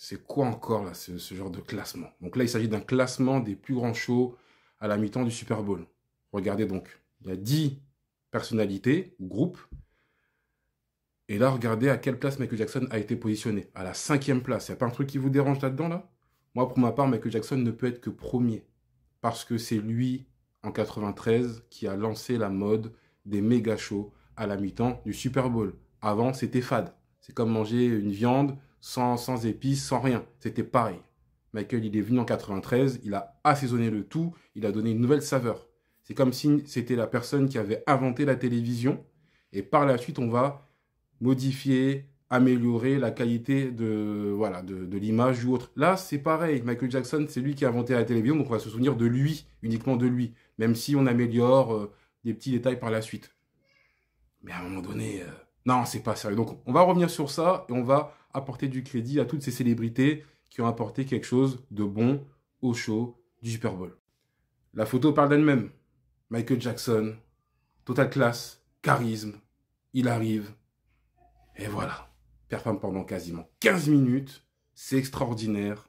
c'est quoi encore là, ce genre de classement? Donc là, il s'agit d'un classement des plus grands shows à la mi-temps du Super Bowl. Regardez donc, il y a 10 personnalités ou groupes. Et là, regardez à quelle place Michael Jackson a été positionné. À la 5e place. Il n'y a pas un truc qui vous dérange là-dedans, là? Moi, pour ma part, Michael Jackson ne peut être que premier. Parce que c'est lui, en 93, qui a lancé la mode des méga shows à la mi-temps du Super Bowl. Avant, c'était fade. C'est comme manger une viande sans épices, sans rien. C'était pareil. Michael, il est venu en 93, il a assaisonné le tout, il a donné une nouvelle saveur. C'est comme si c'était la personne qui avait inventé la télévision. Et par la suite, on va modifier, améliorer la qualité de l'image ou autre. Là, c'est pareil. Michael Jackson, c'est lui qui a inventé la télévision, donc on va se souvenir de lui, uniquement de lui, même si on améliore des petits détails par la suite. Mais à un moment donné, non, c'est pas sérieux. Donc, on va revenir sur ça et on va apporter du crédit à toutes ces célébrités qui ont apporté quelque chose de bon au show du Super Bowl. La photo parle d'elle-même. Michael Jackson, total classe, charisme, il arrive. Et voilà, performe pendant quasiment 15 minutes, c'est extraordinaire.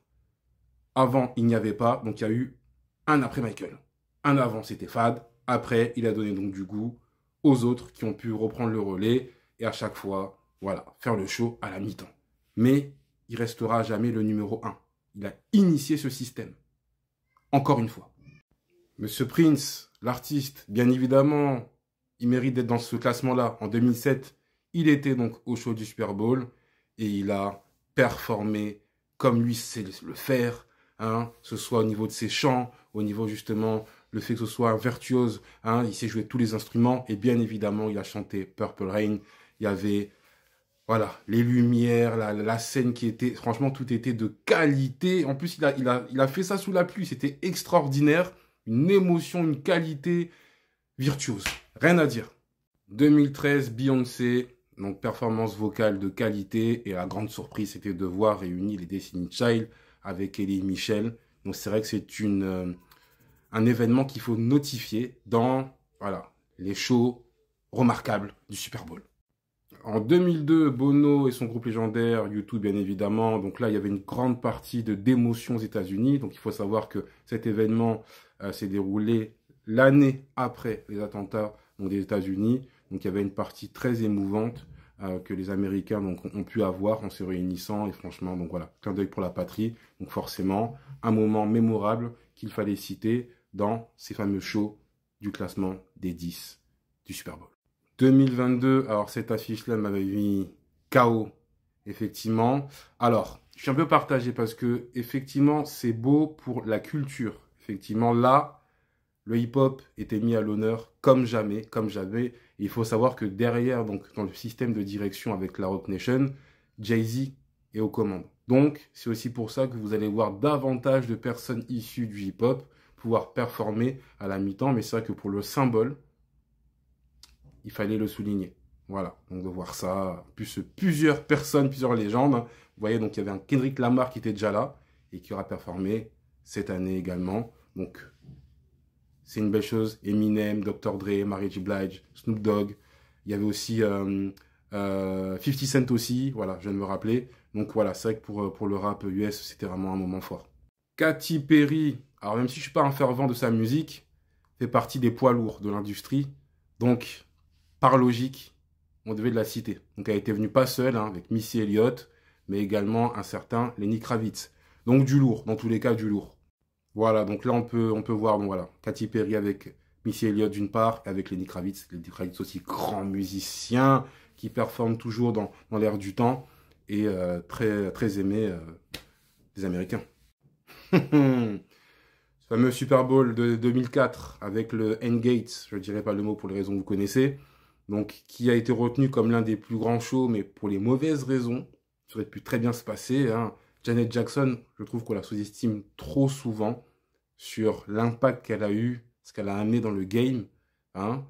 Avant, il n'y avait pas, donc il y a eu un après Michael. Un avant, c'était fade. Après, il a donné donc du goût aux autres qui ont pu reprendre le relais et à chaque fois, voilà, faire le show à la mi-temps. Mais il restera jamais le numéro 1. Il a initié ce système. Encore une fois. Monsieur Prince, l'artiste, bien évidemment, il mérite d'être dans ce classement-là. En 2007, il était donc au show du Super Bowl et il a performé comme lui sait le faire, hein, que ce soit au niveau de ses chants, au niveau justement le fait que ce soit un virtuose, hein, il sait jouer tous les instruments et bien évidemment il a chanté Purple Rain. Il y avait voilà les lumières, la scène qui était, franchement tout était de qualité. En plus il a fait ça sous la pluie, c'était extraordinaire, une émotion, une qualité virtuose, rien à dire. 2013, Beyoncé. Donc, performance vocale de qualité. Et la grande surprise, c'était de voir réunir les Destiny Child avec Elie Michel. Donc, c'est vrai que c'est un événement qu'il faut notifier dans voilà, les shows remarquables du Super Bowl. En 2002, Bono et son groupe légendaire, U2 bien évidemment. Donc là, il y avait une grande partie de d'émotion aux États-Unis. Donc, il faut savoir que cet événement s'est déroulé l'année après les attentats des États-Unis. Donc il y avait une partie très émouvante que les Américains donc, ont pu avoir en se réunissant. Et franchement, donc voilà, clin d'œil pour la patrie. Donc forcément, un moment mémorable qu'il fallait citer dans ces fameux shows du classement des 10 du Super Bowl. 2022, alors cette affiche-là m'avait mis KO, effectivement. Alors, je suis un peu partagé parce que, effectivement, c'est beau pour la culture. Effectivement, là, le hip-hop était mis à l'honneur comme jamais, comme jamais. Et il faut savoir que derrière, donc dans le système de direction avec la Roc Nation, Jay-Z est aux commandes. Donc, c'est aussi pour ça que vous allez voir davantage de personnes issues du hip-hop pouvoir performer à la mi-temps. Mais c'est vrai que pour le symbole, il fallait le souligner. Voilà, donc de voir ça, plus plusieurs personnes, plusieurs légendes. Vous voyez, donc il y avait un Kendrick Lamar qui était déjà là et qui aura performé cette année également. Donc, c'est une belle chose. Eminem, Dr. Dre, Mary J. Blige, Snoop Dogg. Il y avait aussi 50 Cent aussi. Voilà, je viens de me rappeler. Donc voilà, c'est vrai que pour le rap US, c'était vraiment un moment fort. Katy Perry, alors même si je ne suis pas un fervent de sa musique, fait partie des poids lourds de l'industrie. Donc, par logique, on devait de la citer. Donc elle était venue pas seule, hein, avec Missy Elliott, mais également un certain Lenny Kravitz. Donc du lourd, dans tous les cas du lourd. Voilà, donc là on peut voir, bon voilà, Katy Perry avec Missy Elliott d'une part, et avec Lenny Kravitz aussi grand musicien, qui performe toujours dans l'air du temps, et très, très aimé des Américains. Ce fameux Super Bowl de 2004, avec le Endgate, je ne dirai pas le mot pour les raisons que vous connaissez, donc qui a été retenu comme l'un des plus grands shows, mais pour les mauvaises raisons. Ça aurait pu très bien se passer, hein. Janet Jackson, je trouve qu'on la sous-estime trop souvent sur l'impact qu'elle a eu, ce qu'elle a amené dans le game, hein,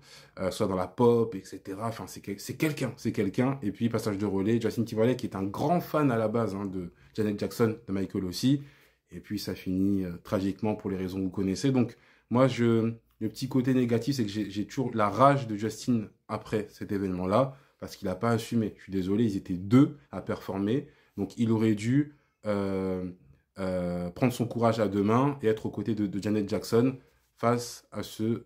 soit dans la pop, etc. Enfin, c'est quelqu'un. Et puis, passage de relais, Justin Timberlake, qui est un grand fan à la base hein, de Janet Jackson, de Michael aussi. Et puis, ça finit tragiquement pour les raisons que vous connaissez. Donc, moi, le petit côté négatif, c'est que j'ai toujours la rage de Justin après cet événement-là, parce qu'il n'a pas assumé. Je suis désolé, ils étaient deux à performer. Donc, il aurait dû prendre son courage à deux mains et être aux côtés de Janet Jackson face à ce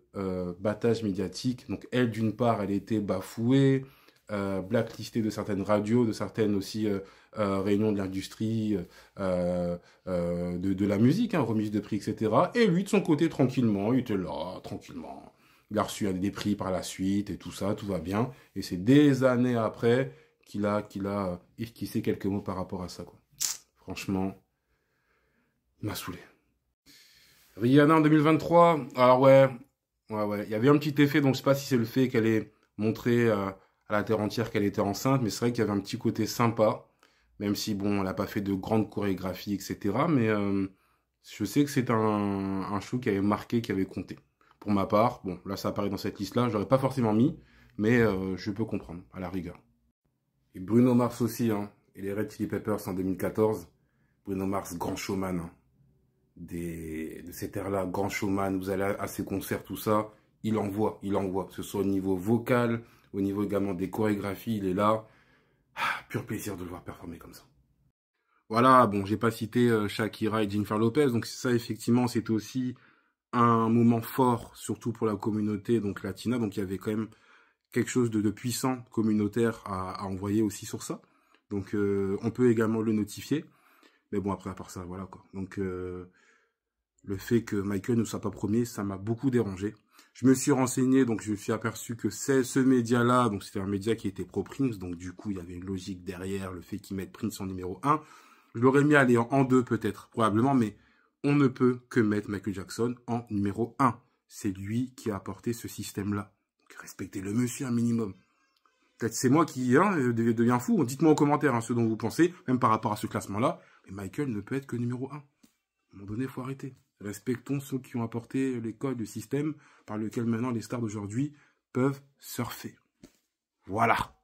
battage médiatique. Donc elle, d'une part, elle était bafouée, blacklistée de certaines radios, de certaines aussi réunions de l'industrie, de la musique, hein, remise de prix, etc. Et lui, de son côté, tranquillement, il était là, tranquillement. Il a reçu des prix par la suite et tout ça, tout va bien. Et c'est des années après qu'il a esquissé quelques mots par rapport à ça, quoi. Franchement, il m'a saoulé. Rihanna en 2023, alors ouais, il y avait un petit effet, donc je sais pas si c'est le fait qu'elle ait montré à la terre entière qu'elle était enceinte, mais c'est vrai qu'il y avait un petit côté sympa, même si bon, elle n'a pas fait de grandes chorégraphies, etc. Mais je sais que c'est un show qui avait marqué, qui avait compté. Pour ma part, bon, là ça apparaît dans cette liste-là, je l'aurais pas forcément mis, mais je peux comprendre, à la rigueur. Et Bruno Mars aussi, hein, et les Red Chili Peppers en 2014. Bruno Mars, grand showman, hein. De cette ère-là, grand showman, vous allez à ses concerts, tout ça, il envoie, que ce soit au niveau vocal, au niveau également des chorégraphies, il est là. Ah, pur plaisir de le voir performer comme ça. Voilà, bon, j'ai pas cité Shakira et Jennifer Lopez, donc ça, effectivement, c'était aussi un moment fort, surtout pour la communauté donc latina, donc il y avait quand même quelque chose de puissant, communautaire à envoyer aussi sur ça. Donc on peut également le notifier. Mais bon, après, à part ça, voilà quoi. Donc le fait que Michael ne soit pas premier, ça m'a beaucoup dérangé. Je me suis renseigné, donc je me suis aperçu que c'est ce média-là, donc c'était un média qui était pro-Prince, donc du coup, il y avait une logique derrière le fait qu'ils mettent Prince en numéro 1. Je l'aurais mis aller en 2 peut-être, probablement, mais on ne peut que mettre Michael Jackson en numéro 1. C'est lui qui a apporté ce système-là. Donc respectez le monsieur un minimum. Peut-être c'est moi qui deviens fou. Dites-moi en commentaire hein, ce dont vous pensez, même par rapport à ce classement-là. Mais Michael ne peut être que numéro 1. À un moment donné, il faut arrêter. Respectons ceux qui ont apporté les codes, le système par lequel maintenant les stars d'aujourd'hui peuvent surfer. Voilà.